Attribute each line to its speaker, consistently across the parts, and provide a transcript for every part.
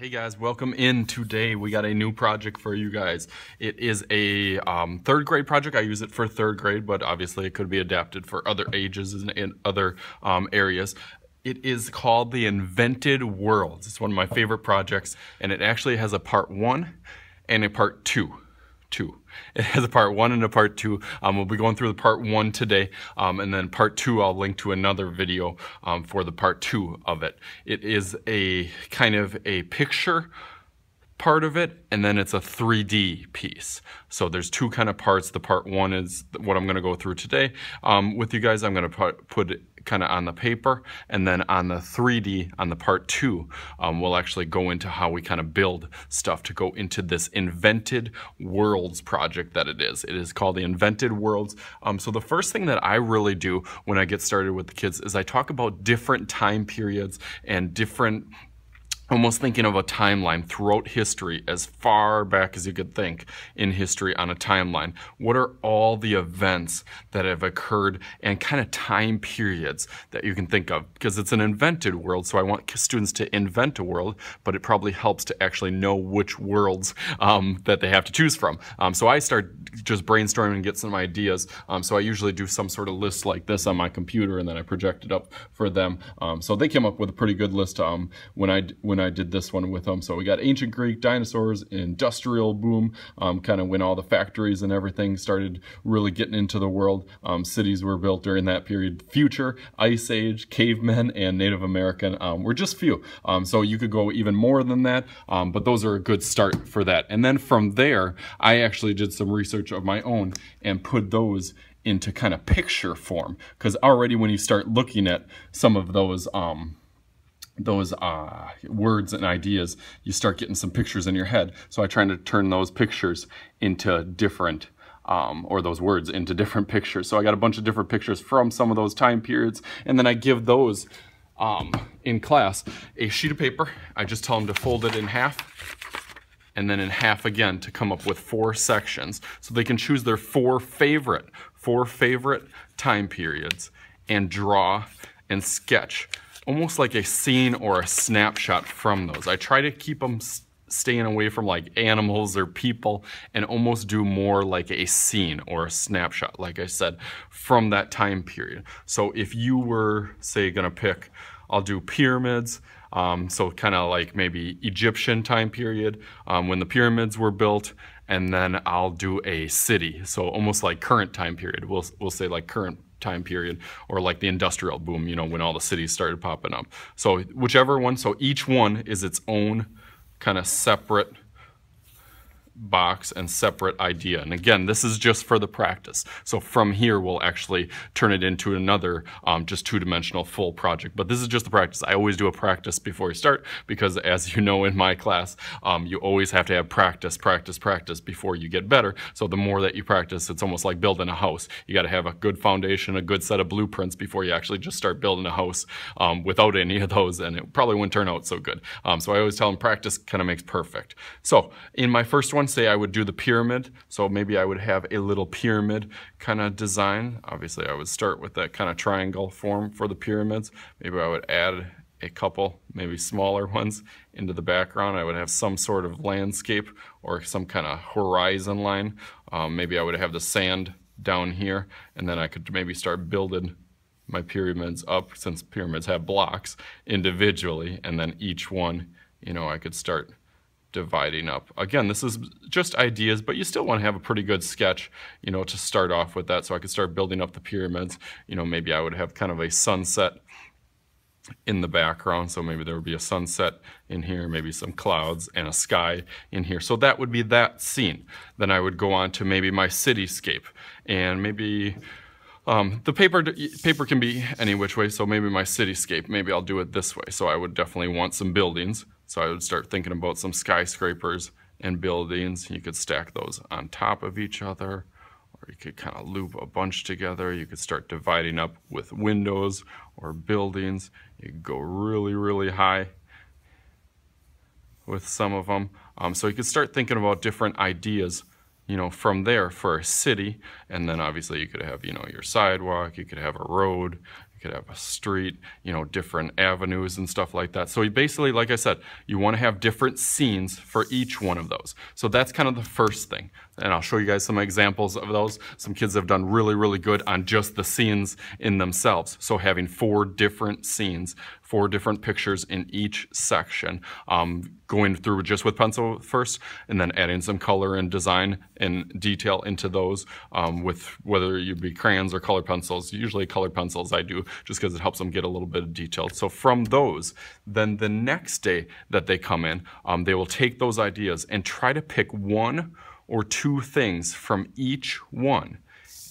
Speaker 1: Hey guys, welcome in. Today we got a new project for you guys. It is a third grade project. I use it for third grade, but obviously it could be adapted for other ages and other areas. It is called the Invented Worlds. It's one of my favorite projects, and it actually has a part 1 and a part 2. It has a part 1 and a part 2. We'll be going through the part 1 today, and then part 2 I'll link to another video for the part 2 of it. It is a kind of a picture part of it, and then it's a 3D piece. So there's two kind of parts. The part 1 is what I'm going to go through today with you guys. I'm going to put it kind of on the paper, and then on the 3D, on the part 2, we'll actually go into how we kind of build stuff to go into this Invented Worlds project that it is. It is called the Invented Worlds. So the first thing that I really do when I get started with the kids is I talk about different time periods and different, almost thinking of a timeline throughout history, as far back as you could think in history on a timeline. What are all the events that have occurred and kind of time periods that you can think of? Because it's an invented world, so I want students to invent a world, but it probably helps to actually know which worlds that they have to choose from. So I start just brainstorming and get some ideas. So I usually do some sort of list like this on my computer, and then I project it up for them. So they came up with a pretty good list when I did this one with them. So we got ancient Greek, dinosaurs, industrial boom, kind of when all the factories and everything started really getting into the world. Cities were built during that period. Future, Ice Age, cavemen, and Native American were just few. So you could go even more than that, but those are a good start for that. And then from there, I actually did some research of my own and put those into kind of picture form, because already when you start looking at some of those words and ideas, you start getting some pictures in your head. So I try to turn those pictures into different, or those words into different pictures. So I got a bunch of different pictures from some of those time periods, and then I give those in class a sheet of paper. I just tell them to fold it in half, and then in half again to come up with 4 sections. So they can choose their four favorite time periods and draw and sketch almost like a scene or a snapshot from those. I try to keep them staying away from like animals or people and almost do more like a scene or a snapshot, like I said, from that time period. So if you were, say, gonna pick, I'll do pyramids, so kind of like maybe Egyptian time period, when the pyramids were built, and then I'll do a city, so almost like current time period. We'll say like current time period, or like the industrial boom, you know, when all the cities started popping up. So whichever one, so each one is its own kind of separate box and separate idea. And again, this is just for the practice. So from here, we'll actually turn it into another just two-dimensional full project. But this is just the practice. I always do a practice before you start, because as you know in my class, you always have to have practice before you get better. So the more that you practice, it's almost like building a house. You got to have a good foundation, a good set of blueprints before you actually just start building a house without any of those, and it probably wouldn't turn out so good. So I always tell them practice kind of makes perfect. So in my first one, say I would do the pyramid, so maybe I would have a little pyramid kind of design. Obviously I would start with that kind of triangle form for the pyramids. Maybe I would add a couple, maybe smaller ones into the background. I would have some sort of landscape or some kind of horizon line. Maybe I would have the sand down here, and then I could maybe start building my pyramids up, since pyramids have blocks, individually, and then each one, you know, I could start dividing up. Again, this is just ideas, but you still want to have a pretty good sketch, you know, to start off with that. So I could start building up the pyramids. You know, maybe I would have kind of a sunset in the background. So maybe there would be a sunset in here, maybe some clouds and a sky in here. So that would be that scene. Then I would go on to maybe my cityscape, and maybe the paper can be any which way, so maybe my cityscape, maybe I'll do it this way. So I would definitely want some buildings. So I would start thinking about some skyscrapers and buildings. You could stack those on top of each other, or you could kind of loop a bunch together. You could start dividing up with windows or buildings. You could go really, really high with some of them. So you could start thinking about different ideas, you know, from there for a city. And then obviously you could have, you know, your sidewalk, you could have a road, you could have a street, different avenues and stuff like that. So you basically, like I said, you want to have different scenes for each one of those. So that's kind of the first thing. And I'll show you guys some examples of those. Some kids have done really, really good on just the scenes in themselves. So having 4 different scenes, 4 different pictures in each section, going through just with pencil first, and then adding some color and design and detail into those with whether you be crayons or colored pencils. Usually colored pencils I do just because it helps them get a little bit of detail. So from those, then the next day that they come in, they will take those ideas and try to pick 1 or 2 things from each one,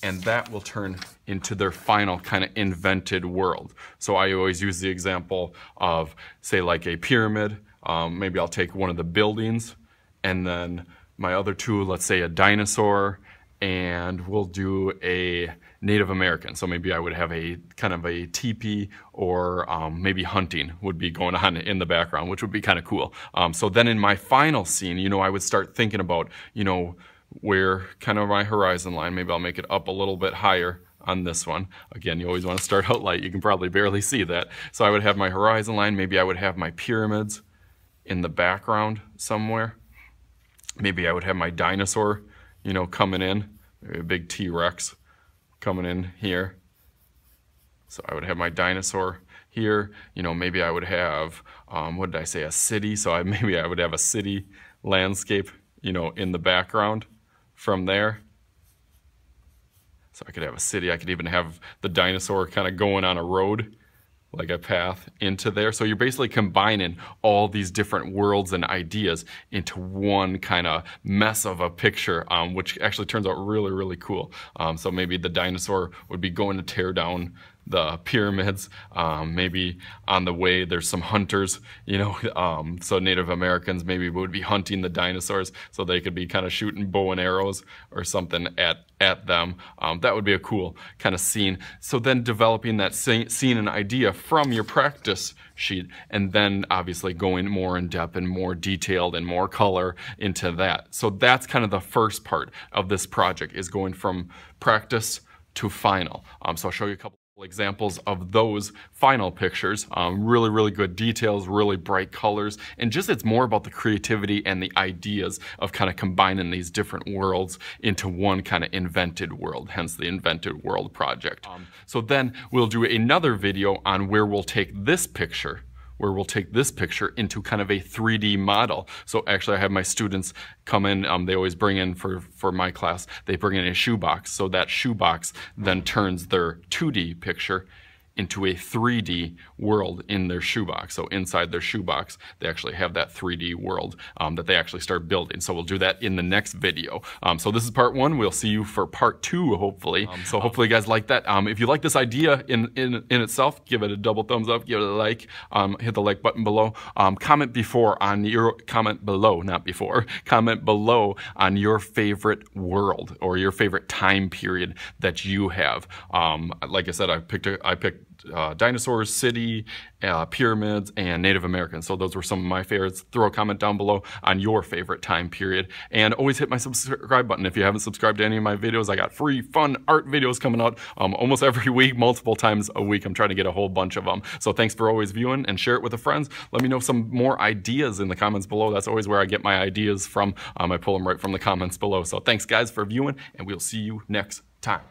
Speaker 1: and that will turn into their final kind of invented world. So I always use the example of, say, like a pyramid. Maybe I'll take one of the buildings, and then my other 2, let's say a dinosaur, and we'll do a Native American. So maybe I would have a kind of a teepee, or maybe hunting would be going on in the background, which would be kind of cool. So then in my final scene, I would start thinking about, where kind of my horizon line. Maybe I'll make it up a little bit higher on this one. Again, you always want to start out light. You can probably barely see that. So I would have my horizon line. Maybe I would have my pyramids in the background somewhere. Maybe I would have my dinosaur, coming in. Maybe a big T-Rex coming in here. So I would have my dinosaur here. Maybe I would have, what did I say, a city. So maybe I would have a city landscape, in the background from there. So I could have a city. I could even have the dinosaur kind of going on a road, like a path into there. So you're basically combining all these different worlds and ideas into one kind of mess of a picture, which actually turns out really, really cool. So maybe the dinosaur would be going to tear down the pyramids. Maybe on the way there's some hunters, so Native Americans maybe would be hunting the dinosaurs, so they could be kind of shooting bow and arrows or something at them. That would be a cool kind of scene. So then developing that scene and idea from your practice sheet, and then obviously going more in depth and more detailed and more color into that. So that's kind of the first part of this project, is going from practice to final. So I'll show you a couple examples of those final pictures. Really, really good details, really bright colors, and just it's more about the creativity and the ideas of kind of combining these different worlds into one kind of invented world, hence the Invented World project. So then we'll do another video on where we'll take this picture into kind of a 3D model. So actually I have my students come in, they always bring in for my class, they bring in a shoebox. So that shoebox then turns their 2D picture into a 3D world in their shoebox. So inside their shoebox, they actually have that 3D world that they actually start building. So we'll do that in the next video. So this is part 1. We'll see you for part 2, hopefully. So hopefully you guys like that. If you like this idea in itself, give it a double thumbs up, give it a like, hit the like button below. Comment below on your favorite world or your favorite time period that you have. Like I said, I picked dinosaurs, city, pyramids, and Native Americans. So those were some of my favorites. Throw a comment down below on your favorite time period. And always hit my subscribe button. If you haven't subscribed to any of my videos, I got free fun art videos coming out almost every week, multiple times a week. I'm trying to get a whole bunch of them. So thanks for always viewing, and share it with the friends. Let me know some more ideas in the comments below. That's always where I get my ideas from. I pull them right from the comments below. So thanks guys for viewing, and we'll see you next time.